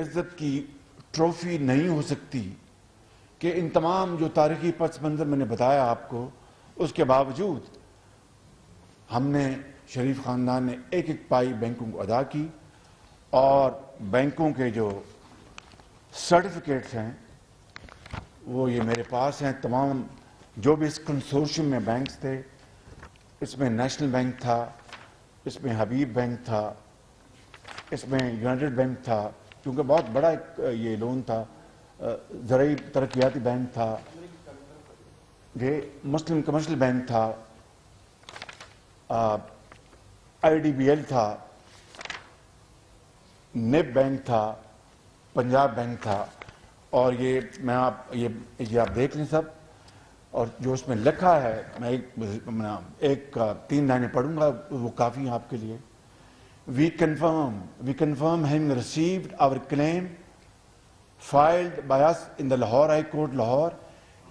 عزت کی ٹرافی نہیں ہو سکتی کہ ان تمام جو تاریخی پس منظر میں نے بتایا آپ کو، اس کے باوجود ہم نے شریف خاندان نے ایک ایک پائی بینکوں کو ادا کی، اور بینکوں کے جو سرٹیفکیٹس ہیں وہ یہ میرے پاس ہیں۔ تمام جو بھی اس کنسورشیم میں بینکس تھے، اس میں نیشنل بینک تھا، اس میں حبیب بینک تھا، اس میں یونائٹڈ بینک تھا، کیونکہ بہت بڑا ایک یہ لون تھا، زرعی ترقیاتی بینک تھا، یہ مسلم کمرشل بینک تھا، آئی ڈی بی ایل تھا، نیب بینک تھا، پنجاب بینک تھا، اور یہ آپ دیکھ لیں سب، اور جو اس میں لکھا ہے میں ایک 3 لائنیں پڑھوں گا، وہ کافی ہیں آپ کے لیے۔ We confirm having received our claim filed by us in the Lahore High Court, Lahore,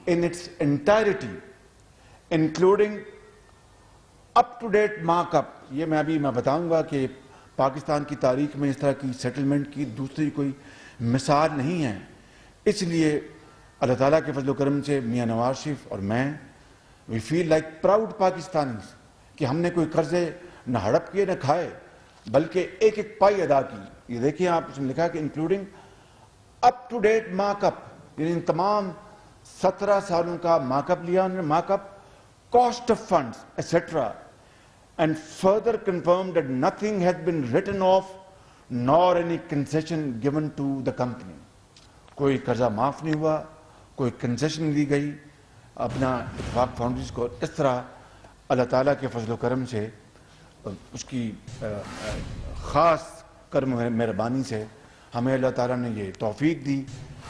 in its entirety, including up-to-date markup۔ یہ میں بتاؤں گا کہ پاکستان کی تاریخ میں اس طرح کی سیٹلمنٹ کی دوسری کوئی مثال نہیں ہے۔ اس لیے اللہ تعالیٰ کے فضل و کرم سے میاں نواز شریف اور میں we feel like proud Pakistanis کہ ہم نے کوئی قرضے نہ ہڑپ کیے نہ کھائے، بلکہ ایک ایک پائی ادا کی۔ یہ دیکھیں آپ، اس میں لکھا کہ including up to date mark up, یعنی ان تمام 17 سالوں کا مارک اپ لیا انہوں نے، mark up, cost of funds etcetera, and further confirm that nothing has been written off nor any concession given to the company. کوئی قرضہ معاف نہیں ہوا، کوئی کنسیشن دی گئی اپنا اتفاق فاؤنڈیشن کو۔ اس طرح اللہ تعالیٰ کے فضل و کرم سے، اس کی خاص کرم مہربانی سے ہمیں اللہ تعالیٰ نے یہ توفیق دی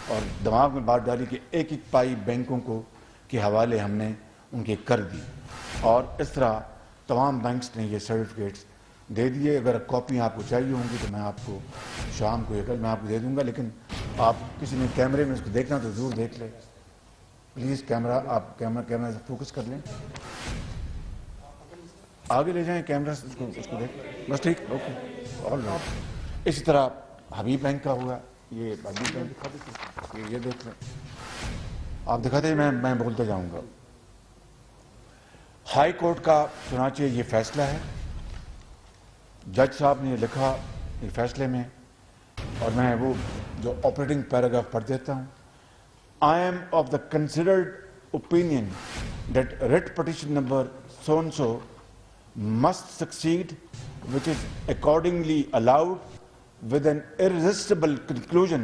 اور دماغ میں بات ڈالی کہ ایک ایک پائی بینکوں کو کے حوالے ہم نے ان کے کر دی، اور اس طرح تمام بینکس نے یہ سرٹیفکیٹس دے دیے۔ اگر کاپی آپ کو چاہیے ہوں گی تو میں آپ کو شام کو کل میں آپ کو دے دوں گا، لیکن آپ کسی نے کیمرے میں اس کو دیکھنا تو ضرور دیکھ لیں پلیز۔ کیمرہ آپ کیمرہ سے فوکس کر لیں، آگے لے جائیں کیمرہ، اس کو دیکھ بس، ٹھیک، اوکے، آل رائٹ۔ اسی طرح حبیب بینک کا ہوا، یہ حبیب بینک دکھا دیتے، یہ دیکھ لیں آپ، دکھاتے ہیں، میں بولتے جاؤں گا۔ ہائی کورٹ کا چنانچہ یہ فیصلہ ہے، جج صاحب نے یہ لکھا یہ فیصلے میں، اور میں وہ جو آپریٹنگ پیراگراف پڑھ دیتا ہوں۔ I am of the considered opinion that writ petition number so and so must succeed, which is accordingly allowed, with an irresistible conclusion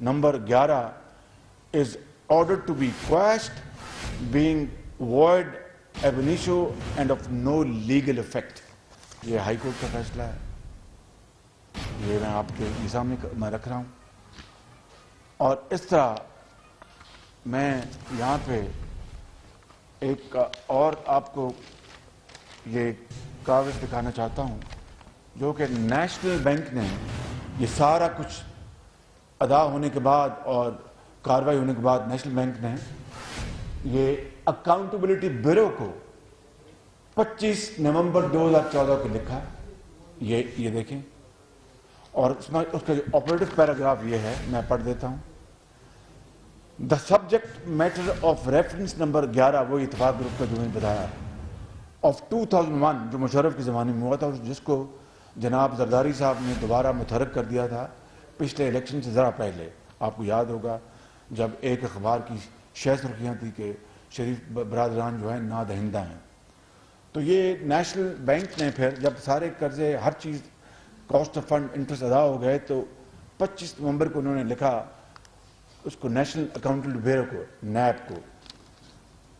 number 11 is ordered to be quashed, being void ab initio and of no legal effect۔ یہ high court کا فیصلہ ہے، یہ میں آپ کے سامنے میں رکھ رہا ہوں۔ اور اس طرح میں یہاں پہ ایک اور آپ کو یہ کاغذ دکھانا چاہتا ہوں، جو کہ نیشنل بینک نے یہ سارا کچھ ادا ہونے کے بعد اور کارروائی ہونے کے بعد نیشنل بینک نے یہ اکاؤنٹیبلٹی بیورو کو 25 نومبر 2014 کو لکھا، یہ دیکھیں، اور اس کا جو آپریٹو پیراگراف یہ ہے، میں پڑھ دیتا ہوں۔ The subject matter of reference number 11، وہ اتفاق گروپ کا جو میں نے بتایا، آف 2001، جو مشرف کے زمانے میں ہوا تھا، جس کو جناب زرداری صاحب نے دوبارہ متحرک کر دیا تھا پچھلے الیکشن سے ذرا پہلے۔ آپ کو یاد ہوگا جب ایک اخبار کی 6 سرخیاں تھی کہ شریف برادران جو ہیں نادہندہ ہیں، تو یہ نیشنل بینک نے پھر جب سارے قرضے ہر چیز کاسٹ آف فنڈ انٹرسٹ ادا ہو گئے تو 25 نومبر کو انہوں نے لکھا اس کو نیشنل اکاؤنٹیبلٹی بیورو کو، نیب کو۔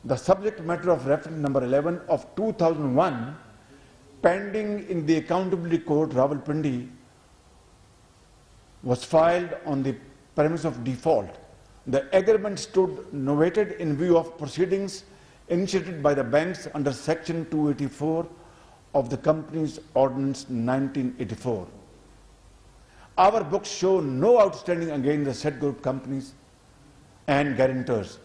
The subject matter of reference number 11 of 2001 pending in the accountability court Rawalpindi was filed on the premise of default. The agreement stood novated in view of proceedings initiated by the banks under section 284 of the Companies Ordinance 1984. Our books show no outstanding against the said group companies and guarantors,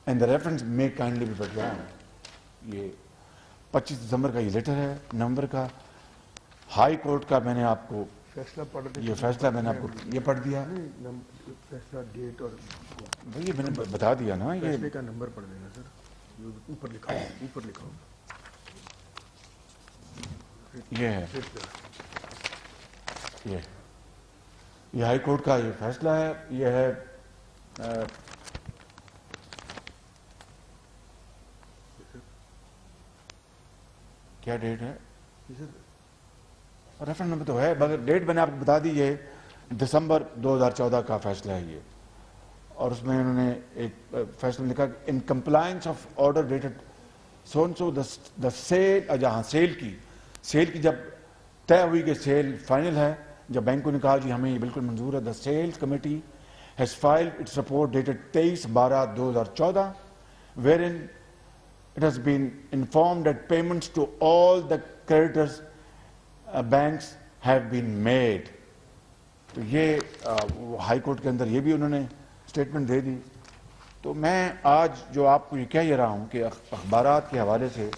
and the reference may kindly be withdrawn. یہ 25 دسمبر کا یہ letter ہے، نومبر کا، high court کا میں نے آپ کو فیصلہ پڑھ یہ فیصلہ میں نے آپ کو یہ پڑھ دیا. فیصلہ ڈیٹ اور یہ میں نے بتا دیا نا. یہ فیصلے کا نمبر پڑھ دینا سر, اوپر لکھا ہو, اوپر لکھا ہو. یہ ہے, یہ ہائی کورٹ کا یہ فیصلہ ہے. یہ ہے کیا ڈیٹ ہے, ریفرنس نمبر تو ہے مگر ڈیٹ میں نے آپ کو بتا دی. یہ دسمبر 2014 کا فیصلہ ہے یہ, اور اس میں انہوں نے ایک فیصلہ لکھا کہ in compliance of order dated so and so the sale, جہاں سیل کی جب طے ہوئی کہ سیل فائنل ہے, جب بینکوں نے کہا جی ہمیں یہ بالکل منظور ہے, the sales committee has filed its report dated 23/12/2014 wherein it has been informed that payments to all the creditors banks have been made. تو یہ ہائی کورٹ کے اندر یہ بھی انہوں نے اسٹیٹمنٹ دے دی. تو میں آج جو آپ کو یہ کہہ یہ رہا ہوں کہ اخبارات کے حوالے سے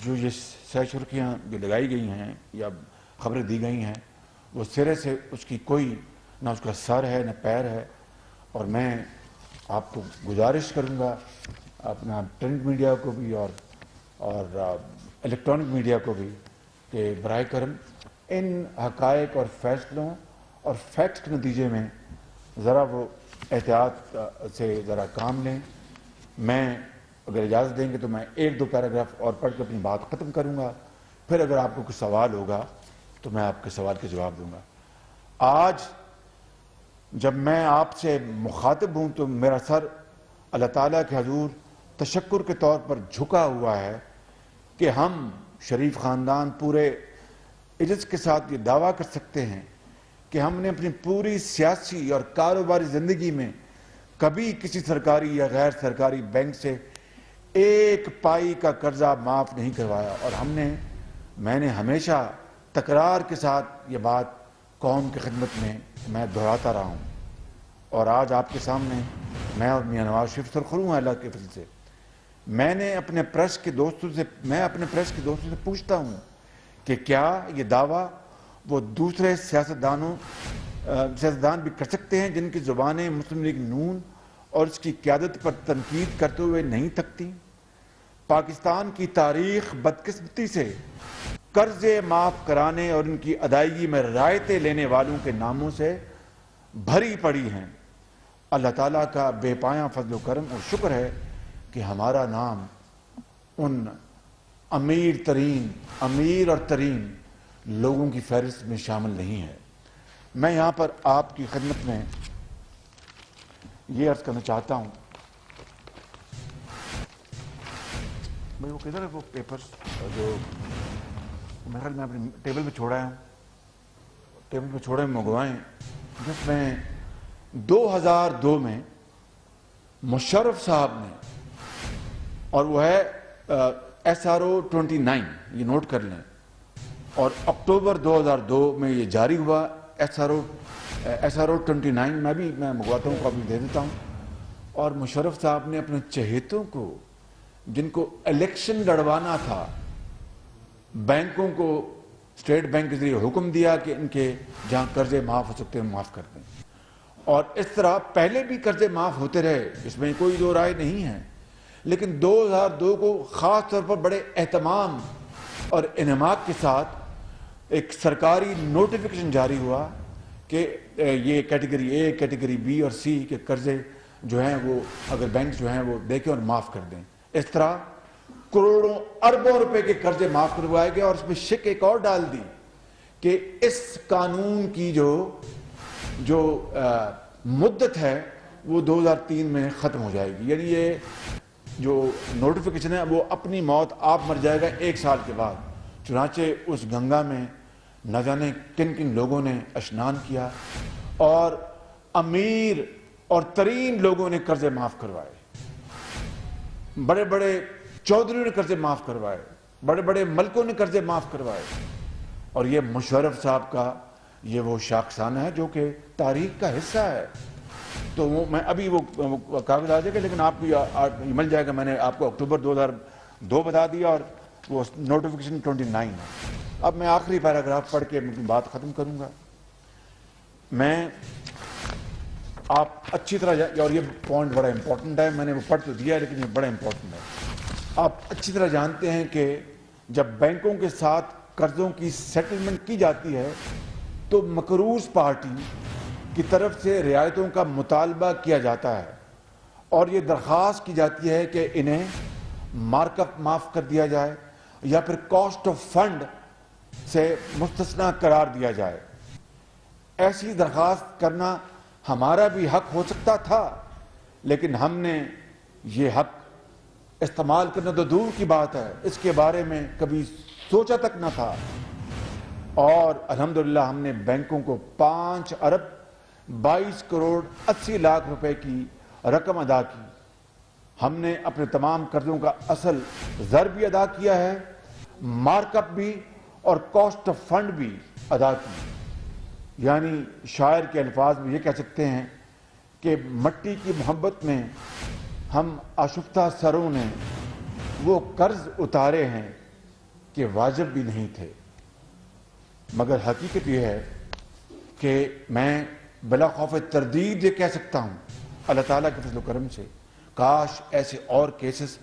جو یہ سہ سرخیاں جو لگائی گئی ہیں یا خبریں دی گئی ہیں وہ سرے سے اس کی کوئی نہ اس کا سر ہے نہ پیر ہے. اور میں آپ کو گزارش کروں گا اپنا پرنٹ میڈیا کو بھی اور الیکٹرانک میڈیا کو بھی کہ براہ کرم ان حقائق اور فیصلوں اور فیکٹس کے نتیجے میں ذرا وہ احتیاط سے ذرا کام لیں. میں اگر اجازت دیں گے تو میں 1-2 پیراگراف اور پڑھ کے اپنی بات ختم کروں گا, پھر اگر آپ کو کوئی سوال ہوگا تو میں آپ کے سوال کے جواب دوں گا. آج جب میں آپ سے مخاطب ہوں تو میرا سر اللہ تعالیٰ کے حضور تشکر کے طور پر جھکا ہوا ہے کہ ہم شریف خاندان پورے عزت کے ساتھ یہ دعویٰ کر سکتے ہیں کہ ہم نے اپنی پوری سیاسی اور کاروباری زندگی میں کبھی کسی سرکاری یا غیر سرکاری بینک سے 1 پائی کا قرضہ معاف نہیں کروایا. اور میں نے ہمیشہ تکرار کے ساتھ یہ بات قوم کی خدمت میں دہراتا رہا ہوں. اور آج آپ کے سامنے میں اور میاں نواز شریف سرخرو ہیں اللہ کے فضل سے. میں اپنے پریس کے دوستوں سے پوچھتا ہوں کہ کیا یہ دعویٰ وہ دوسرے سیاستدان بھی کر سکتے ہیں جن کی زبانیں مسلم لیگ نون اور اس کی قیادت پر تنقید کرتے ہوئے نہیں تھکتی. پاکستان کی تاریخ بدقسمتی سے قرضے معاف کرانے اور ان کی ادائیگی میں رعایتیں لینے والوں کے ناموں سے بھری پڑی ہیں. اللہ تعالیٰ کا بے پایاں فضل و کرم اور شکر ہے کہ ہمارا نام ان امیر اور ترین لوگوں کی فہرست میں شامل نہیں ہے. میں یہاں پر آپ کی خدمت میں یہ عرض کرنا چاہتا ہوں, بھائی وہ کدھر ہے وہ پیپرز جو میرے خیال میں اپنے ٹیبل پہ چھوڑے منگوائیں, جس میں 2002 میں مشرف صاحب نے, اور وہ ہے SRO 29, یہ نوٹ کر لیں, اور اکتوبر 2002 میں یہ جاری ہوا SRO 29. میں منگواتا ہوں, کاپی دے دیتا ہوں. اور مشرف صاحب نے اپنے چہیتوں کو جن کو الیکشن لڑوانا تھا بینکوں کو اسٹیٹ بینک کے ذریعے حکم دیا کہ ان کے جہاں قرضے معاف ہو سکتے ہیں معاف کر دیں. اور اس طرح پہلے بھی قرضے معاف ہوتے رہے, اس میں کوئی دو رائے نہیں ہے. لیکن 2002 کو خاص طور پر بڑے اہتمام اور انہماک کے ساتھ ایک سرکاری نوٹیفیکیشن جاری ہوا کہ یہ کیٹیگری اے, کیٹیگری بی اور سی کے قرضے جو ہیں وہ اگر بینک جو ہیں وہ دیکھیں اور معاف کر دیں. اس طرح کروڑوں اربوں روپے کے قرضے معاف کروائے گئے. اور اس میں شک ایک اور ڈال دی کہ اس قانون کی جو مدت ہے وہ 2003 میں ختم ہو جائے گی. یعنی یہ جو نوٹیفیکیشن ہے وہ اپنی موت آپ مر جائے گا 1 سال کے بعد. چنانچہ اس گنگا میں نہ جانے کن لوگوں نے اشنان کیا اور امیر اور ترین لوگوں نے قرضے معاف کروائے, بڑے بڑے چودھریوں نے قرضے معاف کروائے, بڑے بڑے ملکوں نے قرضے معاف کروائے. اور یہ مشرف صاحب کا یہ وہ شاخسانہ ہے جو کہ تاریخ کا حصہ ہے. تو میں ابھی وہ کاغذ آ جائے گا, لیکن آپ کو مل جائے گا. میں نے آپ کو اکتوبر 2002 بتا دیا اور وہ نوٹیفیکیشن 29 ہے. اب میں آخری پیراگراف پڑھ کے اپنی بات ختم کروں گا. میں آپ اچھی طرح، اور یہ پوائنٹ بڑا امپورٹنٹ ہے، میں نے وہ پڑھ تو دیا لیکن یہ بڑا امپورٹنٹ ہے. آپ اچھی طرح جانتے ہیں کہ جب بینکوں کے ساتھ قرضوں کی سیٹلمنٹ کی جاتی ہے تو مقروض پارٹی کی طرف سے رعایتوں کا مطالبہ کیا جاتا ہے اور یہ درخواست کی جاتی ہے کہ انہیں مارک اپ معاف کر دیا جائے یا پھر کاسٹ آف فنڈ سے مستثنی قرار دیا جائے. ایسی درخواست کرنا ہمارا بھی حق ہو سکتا تھا، لیکن ہم نے یہ حق استعمال کرنا تو دور کی بات ہے، اس کے بارے میں کبھی سوچا تک نہ تھا. اور الحمدللہ ہم نے بینکوں کو 5 ارب 22 کروڑ 80 لاکھ روپے کی رقم ادا کی. ہم نے اپنے تمام قرضوں کا اصل زر بھی ادا کیا ہے، مارک اپ بھی اور کاسٹ آف فنڈ بھی ادا کی. یعنی شاعر کے الفاظ میں یہ کہہ سکتے ہیں کہ مٹی کی محبت میں ہم آشفتہ سروں نے وہ قرض اتارے ہیں کہ واجب بھی نہیں تھے. مگر حقیقت یہ ہے کہ میں بلا خوف تردید یہ کہہ سکتا ہوں اللہ تعالیٰ کے فضل و کرم سے کاش ایسے اور کیسز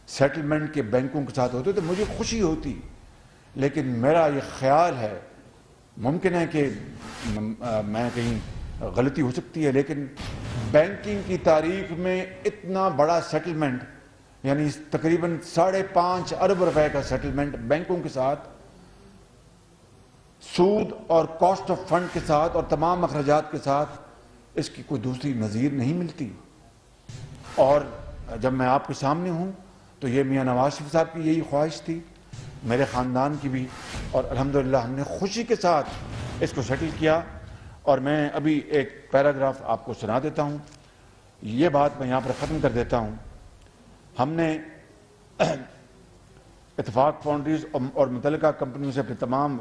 سیٹلمنٹ کے بینکوں کے ساتھ ہوتے تو مجھے خوشی ہوتی. لیکن میرا یہ خیال ہے، ممکن ہے کہ میں کہیں غلطی ہو سکتی ہے، لیکن بینکنگ کی تاریخ میں اتنا بڑا سیٹلمنٹ، یعنی تقریباً 5.5 ارب روپے کا سیٹلمنٹ بینکوں کے ساتھ سود اور کاسٹ آف فنڈ کے ساتھ اور تمام اخراجات کے ساتھ، اس کی کوئی دوسری نظیر نہیں ملتی. اور جب میں آپ کے سامنے ہوں تو یہ میاں نواز شریف صاحب کی یہی خواہش تھی، میرے خاندان کی بھی، اور الحمدللہ ہم نے خوشی کے ساتھ اس کو سیٹل کیا. اور میں ابھی ایک پیراگراف آپ کو سنا دیتا ہوں، یہ بات میں یہاں پر ختم کر دیتا ہوں. ہم نے اتفاق فاؤنڈریز اور متعلقہ کمپنیوں سے اپنے تمام